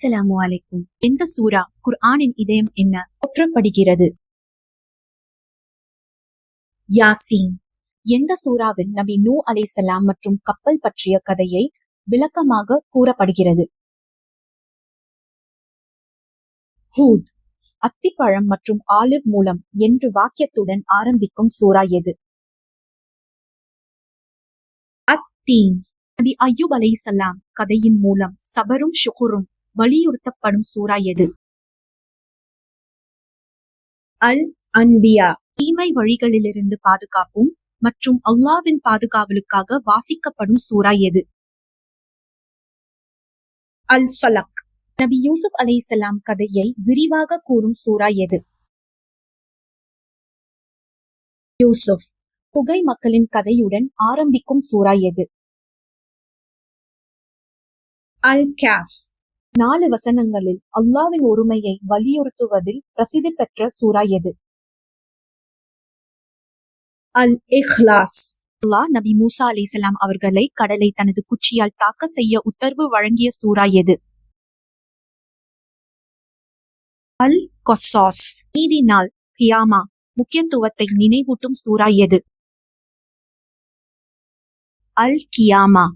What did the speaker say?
அஸ்ஸலாமு அலைக்கும். எந்த சூரா குர்ஆனின் இதயம் என்ன போற்றப்படுகிறது? யாசீன். எந்த சூறாவில் நபி நூ அலைஹிஸ்ஸலாம் மற்றும் கப்பல் பற்றிய கதையை விளக்கமாக கூறப்படுகிறது? ஹூத். அத்திப்பழம் மற்றும் ஆலிவ் மூலம் என்று வாக்கியத்துடன் ஆரம்பிக்கும் சூரா எது? அத்தீன். நபி அய்யூப் அலைஹிஸ்ஸலாம் கதையின் மூலம் சபரும் ஷுகுரும் வலியுறுத்தப்படும் சூரா எது? அல் அன்பியா. தீமை வழிகளிலிருந்து பாதுகாப்பும் மற்றும் அல்லாஹ்வின் பாதுகாவலுக்காக வாசிக்கப்படும் சூரா எது? அல் ஃபலக். நபி யூசுப் அலைஹிஸ்ஸலாம் கதையை விரிவாக கூறும் சூரா எது? யூசுப். புகை மக்களின் கதையுடன் ஆரம்பிக்கும் சூரா எது? அல் கஹ்ஃப். 4 வசனங்களில் அல்லாஹ்வின் ஒருமையை வலியுறுத்துவதில் பிரசித்தி பெற்ற சூரா எது? அல் இஹ்லாஸ். அல்லாஹ் நபி மூசா அலைஹிஸ்ஸலாம் அவர்களை கடலை தனது குச்சியால் தாக்க செய்ய உத்தரவு வழங்கிய சூரா எது? அல் கொஸ்ஸாஸ். நீதி நாள் கியாமா முக்கியத்துவத்தை நினைவூட்டும் சூரா எது? அல் கியாமா.